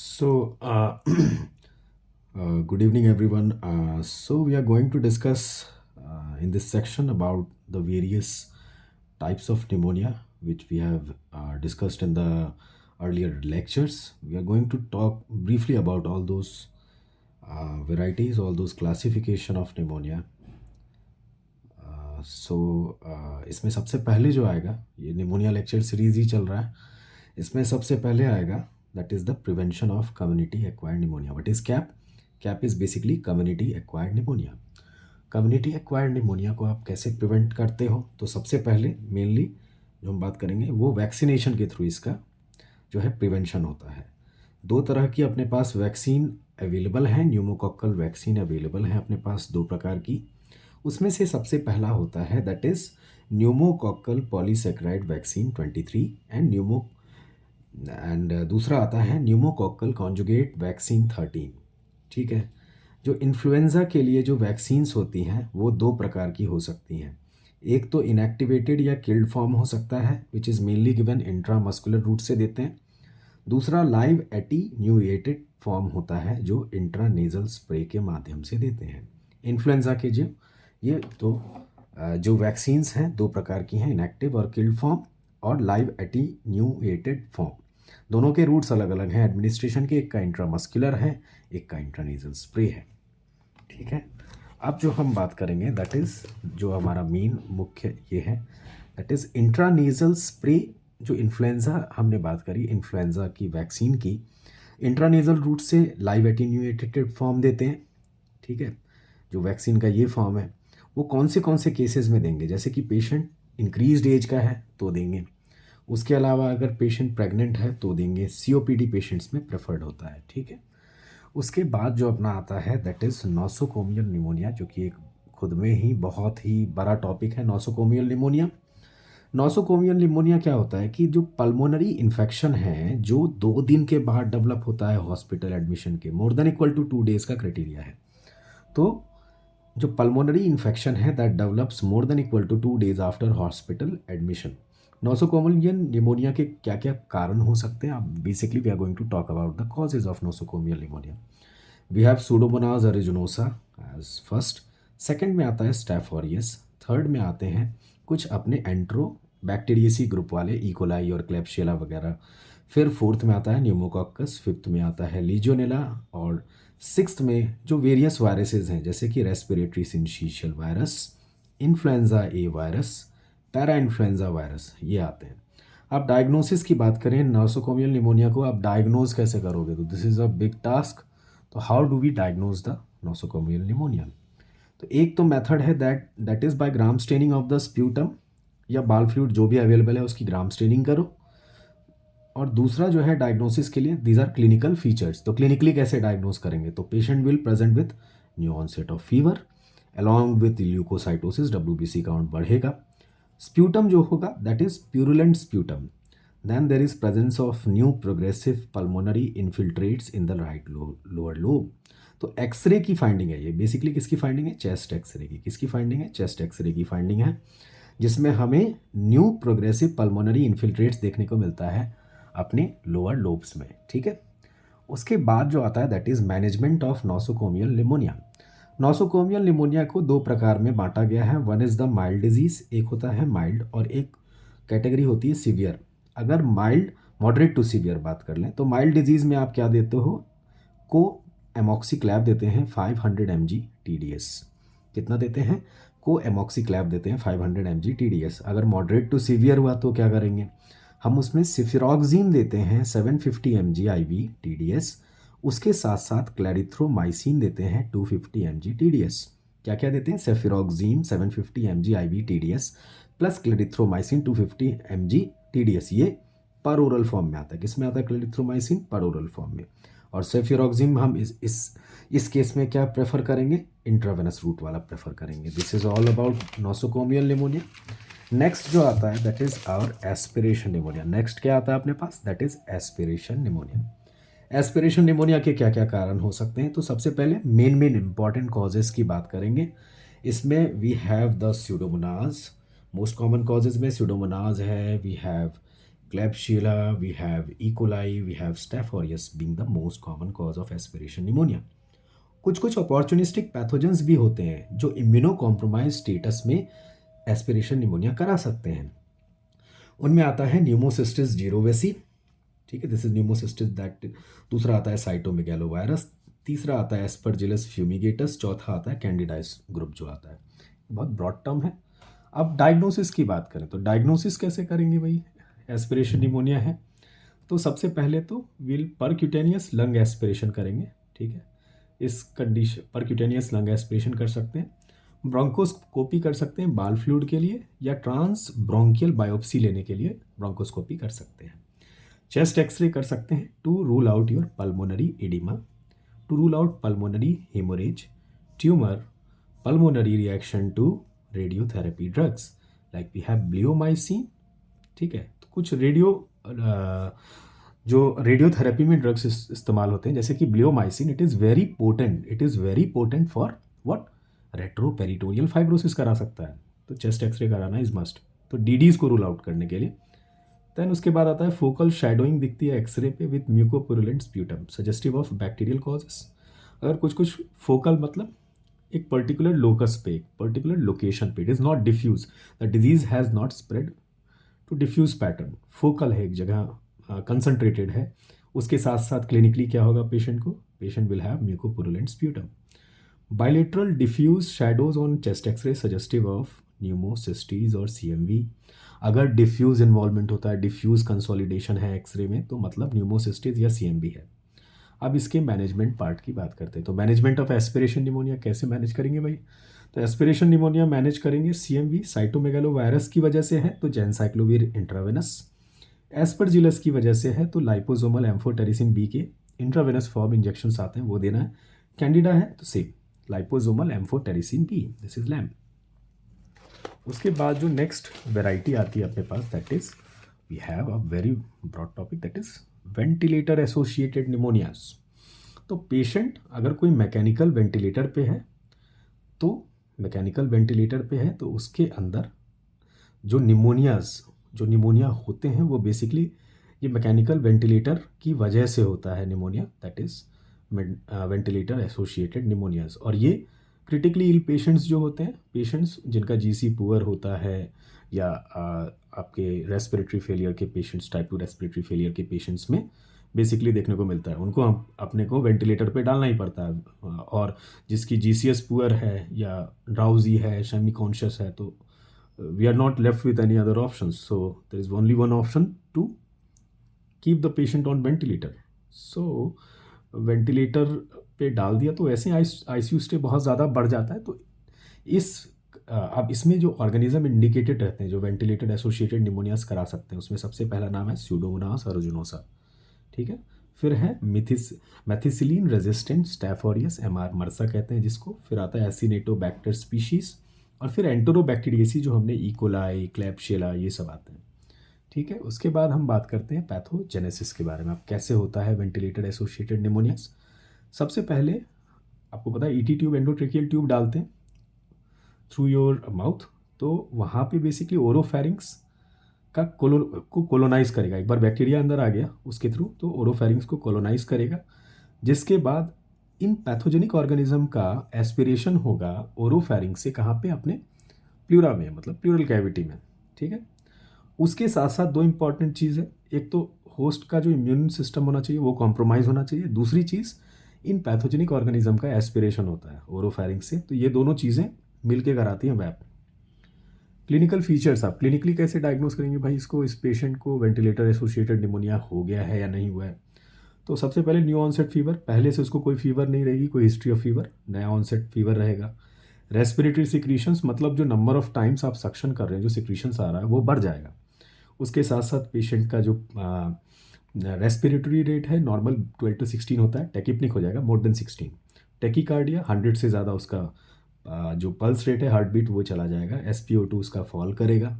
So, good evening, everyone. So, we are going to discuss in this section about the various types of pneumonia, which we have discussed in the earlier lectures. We are going to talk briefly about all those varieties, all those classification of pneumonia. इसमें सबसे पहले जो आएगा, ये pneumonia lecture series ही चल रहा है, इसमें सबसे पहले आएगा that is the prevention of community acquired pneumonia. What is cap? Cap is basically community acquired pneumonia. Community acquired pneumonia को आप कैसे प्रिवेंट करते हो? तो सबसे पहले मेनली जो हम बात करेंगे वो वैक्सीनेशन के थ्रू इसका जो है प्रिवेंशन होता है. दो तरह की अपने पास वैक्सीन अवेलेबल है, न्यूमोकॉकल वैक्सीन अवेलेबल है अपने पास दो प्रकार की. उसमें से सबसे पहला होता है that is pneumococcal polysaccharide vaccine 23 and दूसरा आता है न्यूमोकॉकल कॉन्जुगेट वैक्सीन 13. ठीक है. जो इन्फ्लुएंज़ा के लिए जो वैक्सीन्स होती हैं वो दो प्रकार की हो सकती हैं. एक तो इनएक्टिवेटेड या किल्ड फॉर्म हो सकता है which is mainly given intramuscular route से देते हैं. दूसरा लाइव एटीन्यूएटेड फॉर्म होता है जो इंट्रानेजल स्प्रे के माध्यम से देते हैं. इन्फ्लुएंज़ा के जो ये तो जो वैक्सीन्स हैं दो प्रकार की हैं, इनएक्टिव और किल्ड फॉर्म और लाइव एटीन्यूएटेड फॉर्म. दोनों के रूट्स अलग अलग हैं एडमिनिस्ट्रेशन के, एक का इंट्रामस्कुलर है, एक का इंट्रानेजल स्प्रे है. ठीक है. अब जो हम बात करेंगे दैट इज़ जो हमारा मेन मुख्य ये है दैट इज़ इंट्रानेजल स्प्रे. जो इन्फ्लुएंज़ा हमने बात करी, इन्फ्लुएंज़ा की वैक्सीन की इंट्रानेजल रूट से लाइव एटीन्यूएटेड फॉर्म देते हैं. ठीक है. जो वैक्सीन का ये फॉर्म है वो कौन से केसेस में देंगे, जैसे कि पेशेंट इंक्रीज्ड एज का है तो देंगे. उसके अलावा अगर पेशेंट प्रेग्नेंट है तो देंगे. सीओपीडी पेशेंट्स में प्रेफर्ड होता है. ठीक है. उसके बाद जो अपना आता है दैट इज़ नोसोकोमियल निमोनिया, जो कि एक खुद में ही बहुत ही बड़ा टॉपिक है. Nosocomial pneumonia. नोसोकोमियल निमोनिया क्या होता है कि जो पल्मोनरी इन्फेक्शन है जो 2 दिन के बाद डेवलप होता है हॉस्पिटल एडमिशन के, more than equal to 2 days का क्राइटेरिया है. तो जो पल्मोनरी इन्फेक्शन है that develops more than equal to 2 days after hospital admission. Nosocomial pneumonia के क्या क्या कारण हो सकते हैं? आप basically we are going to talk about the causes of nosocomial pneumonia. We have Pseudomonas aeruginosa as first. Second में आता है स्टैफ ऑरियस. थर्ड में आते हैं कुछ अपने एंट्रो बैक्टीरियसी ग्रुप वाले, इकोलाई और क्लेप्शियला वगैरह. फिर फोर्थ में आता है न्यूमोकॉकस. फिफ्थ में आता है लीजियोनेला. और सिक्स्थ में जो वेरियस वायरसेस हैं जैसे कि respiratory syncytial virus, influenza A virus, parainfluenza virus, ये आते हैं. आप डायग्नोसिस की बात करें नोसोकोमियल निमोनिया को आप डायग्नोज कैसे करोगे? तो this is a big task. तो how do we diagnose the nosocomial pneumonia? तो एक तो मेथड है that is by Gram staining of the sputum या बाल फ्लूइड जो भी अवेलेबल है उसकी ग्राम स्टेनिंग करो. और दूसरा जो है डायग्नोसिस के लिए दीज आर क्लिनिकल फीचर्स. तो क्लिनिकली कैसे डायग्नोस करेंगे? तो patient will present with new onset of fever along with leukocytosis, WBC count बढ़ेगा. स्प्यूटम जो होगा that is purulent sputum. Then there is presence of new progressive pulmonary infiltrates in the right lower lobe. तो x-ray की finding है ये. Basically किसकी finding है? Chest x ray की. किसकी फाइंडिंग है? चेस्ट एक्सरे की फाइंडिंग है, जिसमें हमें न्यू प्रोग्रेसिव पल्मोनरी इन्फिल्ट्रेट्स देखने को मिलता है अपने लोअर लोब्स में. ठीक है. उसके बाद जो आता है that is management of nosocomial pneumonia. Nosocomial pneumonia को दो प्रकार में बांटा गया है. One is the mild disease, एक होता है माइल्ड और एक कैटेगरी होती है सीवियर. अगर माइल्ड मॉडरेट टू सीवियर बात कर लें तो माइल्ड डिजीज़ में आप क्या देते हो? को एमॉक्सीक्लैब देते हैं 500 mg TDS. कितना देते हैं? को एमॉक्सीक्लैब देते हैं 500 mg TDS. अगर मॉडरेट टू सीवियर हुआ तो क्या करेंगे? हम उसमें सिफिरॉक्जीन देते हैं 750 mg IV TDS. उसके साथ साथ क्लैरिथ्रोमाइसिन देते हैं 250 mg TDS. क्या क्या देते हैं? सेफिरॉक्जीन 750 mg IV TDS plus clarithromycin 250 mg TDS. ये पर ओरल फॉर्म में आता है. किस में आता है क्लैरिथ्रोमाइसिन? पर ओरल फॉर्म में. और सेफिरॉक्जीन हम इस केस में क्या प्रेफर करेंगे? इंट्रावेनस रूट वाला प्रेफर करेंगे. This is all about nosocomial pneumonia. Next जो आता है that is our aspiration pneumonia. Next क्या आता है अपने पास? That is aspiration pneumonia. Aspiration pneumonia के क्या क्या कारण हो सकते हैं? तो सबसे पहले मेन इंपॉर्टेंट कॉजेज़ की बात करेंगे. इसमें we have the Pseudomonas. Most common causes में स्यूडोमोनाज है, we have Klebsiella, we have E. coli, we have Staph aureus being the most common cause of aspiration pneumonia. कुछ कुछ अपॉर्चुनिस्टिक पैथोजेंस भी होते हैं जो इम्यूनो कॉम्प्रोमाइज स्टेटस में aspiration pneumonia करा सकते हैं। उनमें आता है न्यूमोसिस्टिस जीरोवेसी, ठीक है, दिस इज न्यूमोसिस्टिस दैट। दूसरा आता है साइटोमेगैलोवायरस, तीसरा आता है एस्परजिलस फ्यूमिगेटस, चौथा आता है कैंडिडाइस ग्रुप जो आता है। बहुत ब्रॉड टर्म है। अब डायग्नोसिस की बात करें तो डायग्नोसिस कैसे करेंगे भाई, एस्पिरेशन निमोनिया है तो सबसे पहले तो विल परक्यूटेनियस लंग एस्पिरेशन करेंगे, ठीक है। इस कंडीशन परक्यूटेनियस लंग एस्पिरेशन कर सकते हैं, ब्रोंकोस्कोपी कर सकते हैं बाल फ्लूइड के लिए, या ट्रांस ब्रोंकियल बायोप्सी लेने के लिए ब्रोंकोस्कोपी कर सकते हैं। चेस्ट एक्सरे कर सकते हैं to rule out your pulmonary oedema, to rule out pulmonary haemorrhage, tumour, pulmonary reaction to radiotherapy drugs like we have bleomycin, ठीक है। तो कुछ जो रेडियोथेरेपी में ड्रग्स इस्तेमाल होते हैं जैसे कि bleomycin, it is very potent for what, retroperitoneal fibrosis करा सकता है, तो चेस्ट एक्सरे कराना इज मस्ट, तो डीडीज को रूल आउट करने के लिए। देन उसके बाद आता है फोकल शैडोइंग दिखती है एक्सरे पे with म्यूकोपुरुलेंट sputum suggestive of bacterial causes. अगर कुछ कुछ फोकल मतलब एक पर्टिकुलर लोकस पे, एक पर्टिकुलर लोकेशन पे, it is not diffuse, the disease has not spread to diffuse pattern, focal है एक जगह, कंसंट्रेटेड है। उसके साथ साथ क्लिनिकली क्या होगा पेशेंट को, patient will have mucopurulent sputum. Bilateral diffuse shadows on chest X-ray suggestive of Pneumocystis और सीएमवी। अगर डिफ्यूज इन्वॉल्वमेंट होता है, डिफ्यूज कंसोलिडेशन है एक्सरे में, तो मतलब न्यूमोसिस्टीज या सीएमवी है। अब इसके मैनेजमेंट पार्ट की बात करते हैं, तो मैनेजमेंट ऑफ एस्पिरेशन निमोनिया कैसे मैनेज करेंगे भाई, तो एस्पिरेशन निमोनिया मैनेज करेंगे सीएमवी साइटोमेगालोवायरस की वजह से है तो जेनसाइक्लोविर इंट्रावेनस, एस्परजिलस की वजह से है तो लाइपोसोमल एम्फोटेरिसिन बी के इंट्रावेनस फॉर्म इंजेक्शंस आते हैं वो देना है, कैंडिडा है तो same liposomal amphotericin B, this is LAM. उसके बाद जो नेक्स्ट वेराइटी आती है अपने पास, that is we have a very broad topic, that is ventilator associated pneumonias. तो पेशेंट अगर कोई मैकेनिकल वेंटिलेटर पे है तो उसके अंदर जो निमोनिया होते हैं वो बेसिकली ये मैकेनिकल वेंटिलेटर की वजह से होता है pneumonia, that is ventilator associated pneumonias. और ये क्रिटिकली इल पेशेंट्स जो होते हैं, पेशेंट्स जिनका जीसी पुअर होता है या आपके रेस्पिरेटरी फेलियर के पेशेंट्स, टाइप 2 रेस्पिरेटरी फेलियर के पेशेंट्स में बेसिकली देखने को मिलता है, उनको हम अपने को वेंटिलेटर पे डालना ही पड़ता है। और जिसकी जीसीएस पुअर है या ड्राउजी है, सेमी कॉन्शियस है, तो we are not left with any other options, so there is only one option to keep the patient on ventilator. So ventilator पे डाल दिया तो ऐसे आईसीयू स्टे बहुत ज़्यादा बढ़ जाता है। तो अब इसमें जो ऑर्गेनिज्म इंडिकेटेड रहते हैं जो वेंटिलेटर एसोसिएटेड निमोनियास करा सकते हैं, उसमें सबसे पहला नाम है स्यूडोमोनास अरुजिनोसा, ठीक है। फिर है methicillin resistant Staph aureus, MR MRSA कहते हैं जिसको। फिर आता है एसिनेटोबैक्टर स्पीशीज़, और फिर एंटरोबैक्टीरियसी जो हमने इकोलाई, क्लैब्शियला ये सब आते हैं, ठीक है। उसके बाद हम बात करते हैं पैथोजेनेसिस के बारे में, अब कैसे होता है वेंटिलेटर एसोसिएटेड निमोनियास। सबसे पहले आपको पता है ईटी ट्यूब, एंडोट्रेकियल ट्यूब डालते हैं थ्रू योर माउथ, तो वहाँ पे बेसिकली ओरोफेरिंग्स को कोलोनाइज करेगा। एक बार बैक्टीरिया अंदर आ गया उसके थ्रू तो ओरोफेरिंग्स को कोलोनाइज करेगा, जिसके बाद इन पैथोजेनिक ऑर्गेनिज्म का एस्पिरेशन होगा ओरोफेरिंग से, कहाँ पे, अपने प्लूरा में, मतलब प्लूरल कैविटी में, ठीक है। उसके साथ साथ दो इंपॉर्टेंट चीज़ है, एक तो होस्ट का जो इम्यून सिस्टम होना चाहिए वो कॉम्प्रोमाइज़ होना चाहिए, दूसरी चीज़ इन पैथोजेनिक ऑर्गेनिज्म का एस्पिरेशन होता है ओरोफेरिंग से, तो ये दोनों चीज़ें मिलके कराती हैं वैप। क्लिनिकल फीचर्स, आप क्लिनिकली कैसे डायग्नोस करेंगे भाई इसको, इस पेशेंट को वेंटिलेटर एसोसिएटेड निमोनिया हो गया है या नहीं हुआ है। तो सबसे पहले न्यू ऑनसेट फीवर, पहले से उसको कोई फीवर नहीं रहेगी, कोई हिस्ट्री ऑफ फीवर, नया ऑनसेट फीवर रहेगा। रेस्पिरेटरी सिक्रीशंस, मतलब जो नंबर ऑफ टाइम्स आप सक्शन कर रहे हैं, जो सिक्रीशंस आ रहा है वो बढ़ जाएगा। उसके साथ साथ पेशेंट का जो रेस्पिरेटरी रेट है नॉर्मल 12 to 16 होता है, टेकिपनिक हो जाएगा मोर देन 16। टेकिकार्डिया 100 से ज़्यादा उसका जो पल्स रेट है, हार्ट बीट, वो चला जाएगा। SpO2 उसका फॉल करेगा।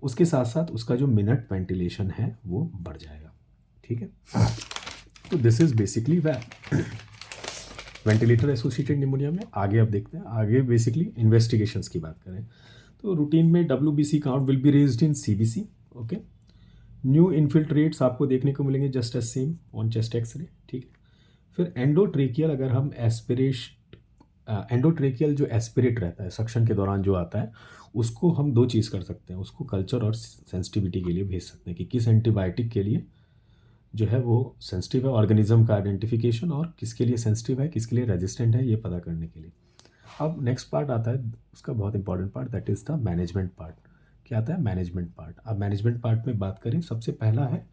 उसके साथ साथ उसका जो मिनट वेंटिलेशन है वो बढ़ जाएगा, ठीक है। तो this is basically ventilator associated pneumonia में। आगे अब देखते हैं, आगे बेसिकली इन्वेस्टिगेशंस की बात करें तो रूटीन में WBC काउंट will be raised in CBC, okay. New infiltrates आपको देखने को मिलेंगे just as same on chest x-ray, ठीक है। फिर एंडोट्रेकियल, अगर हम एंडोट्रेकियल जो एस्पिरेट रहता है सक्शन के दौरान जो आता है, उसको हम दो चीज़ कर सकते हैं, उसको कल्चर और सेंसिटिविटी के लिए भेज सकते हैं कि किस एंटीबायोटिक के लिए जो है वो सेंसिटिव है, ऑर्गेनिज्म का आइडेंटिफिकेशन, और किसके लिए सेंसिटिव है, किसके लिए रेजिस्टेंट है, ये पता करने के लिए। अब नेक्स्ट पार्ट आता है उसका बहुत important part, that is the management part. क्या आता है? Management part. अब मैनेजमेंट पार्ट में बात करें, सबसे पहला है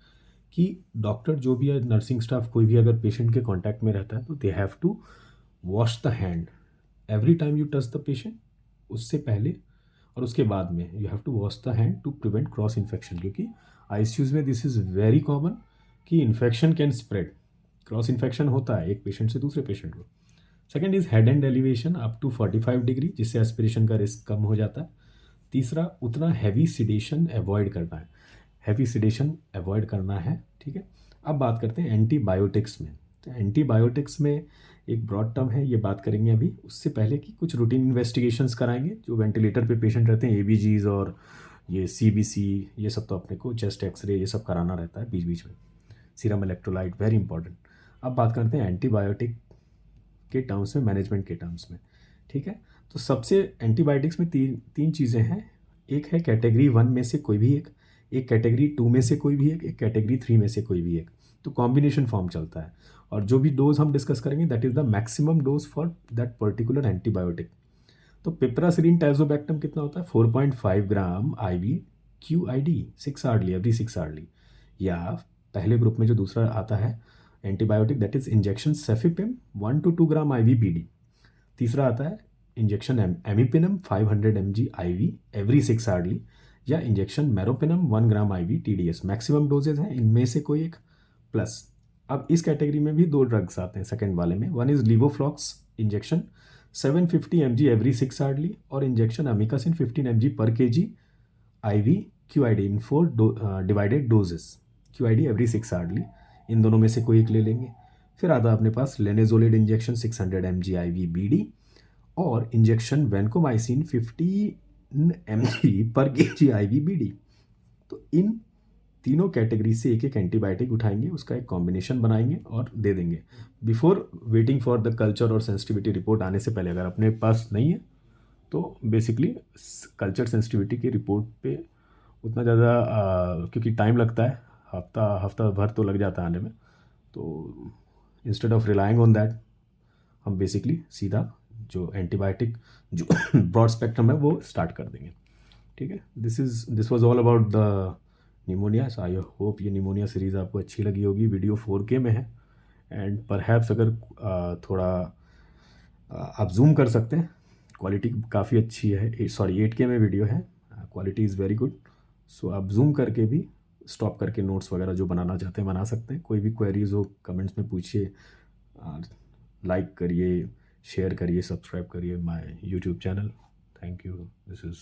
कि डॉक्टर जो भी है, नर्सिंग स्टाफ, कोई भी अगर पेशेंट के कांटेक्ट में रहता है तो they have to wash the hand every time you touch the patient. उससे पहले और उसके बाद में you have to wash the hand to prevent cross infection, क्योंकि आईसीयूज़ में दिस इज़ वेरी कॉमन कि infection can spread, cross infection होता है एक पेशेंट से दूसरे पेशेंट को। Second is head end elevation up to 45 degree, जिससे एस्पिरेशन का रिस्क कम हो जाता है। तीसरा, उतना हैवी सिडेशन अवॉइड करना है, हैवी सिडेशन अवॉइड करना है, ठीक है। अब बात करते हैं एंटीबायोटिक्स में। तो एंटीबायोटिक्स में एक ब्रॉड टर्म है, ये बात करेंगे अभी। उससे पहले कि कुछ रूटीन इन्वेस्टिगेशंस कराएंगे, जो वेंटिलेटर पे पेशेंट रहते हैं, एबीजीज और ये सीबीसी, ये सब तो अपने को चेस्ट एक्सरे ये सब कराना रहता है बीच बीच में। Serum electrolyte very important. अब बात करते हैं एंटीबायोटिक के टर्म्स में, मैनेजमेंट के टर्म्स में, ठीक है। तो सबसे एंटीबायोटिक्स में तीन तीन चीज़ें हैं। एक है कैटेगरी 1 में से कोई भी एक कैटेगरी 2 में से कोई भी एक कैटेगरी 3 में से कोई भी एक। तो कॉम्बिनेशन फॉर्म चलता है, और जो भी डोज हम डिस्कस करेंगे that is the maximum dose for that particular antibiotic. तो पिप्रासिलिन टैजोबैक्टम कितना होता है? 4.5 gram IV QID 6 hourly, every 6 hourly. या पहले ग्रुप में जो दूसरा आता है antibiotic, that is injection cefepime 1 to 2 gram IV BD। तीसरा आता है injection imipenem 500 mg IV every 6 hourly, या injection meropenem 1 gram IV TDS। Maximum doses हैं इनमें से कोई एक प्लस। अब इस कैटेगरी में भी दो ड्रग्स आते हैं सेकेंड वाले में। One is levoflox injection 750 mg every 6 hourly, और इंजेक्शन अमिकासिन 15 mg पर kg IV QID in 4 divided doses, QID every 6 hourly. इन दोनों में से कोई एक ले लेंगे। फिर आता है अपने पास लेनेजोलिड इंजेक्शन 600 mg IV BD, और इंजेक्शन वैनकोमाइसिन 15 mg पर kg IV BD। तो इन तीनों कैटेगरी से एक एक एंटीबायोटिक उठाएंगे, उसका एक कॉम्बिनेशन बनाएंगे और दे देंगे। Before waiting for the culture और सेंसिटिविटी रिपोर्ट आने से पहले, अगर अपने पास नहीं है तो बेसिकली कल्चर सेंसिटिविटी की रिपोर्ट पे उतना ज़्यादा क्योंकि टाइम लगता है, हफ्ता भर तो लग जाता है आने में, तो instead of relying on that हम बेसिकली सीधा जो एंटीबायोटिक जो ब्रॉड स्पेक्ट्रम है वो स्टार्ट कर देंगे, ठीक है। This was all about the pneumonia. So I hope ये निमोनिया सीरीज़ आपको अच्छी लगी होगी। वीडियो 4K में है, एंड परहैप्स अगर थोड़ा आप जूम कर सकते हैं, क्वालिटी काफ़ी अच्छी है। सॉरी 8K में वीडियो है, क्वालिटी इज़ वेरी गुड। सो आप जूम करके भी स्टॉप करके नोट्स वगैरह जो बनाना चाहते हैं बना सकते हैं। कोई भी क्वेरीज हो कमेंट्स में पूछिए, लाइक करिए, शेयर करिए, सब्सक्राइब करिए my YouTube channel. Thank you. This is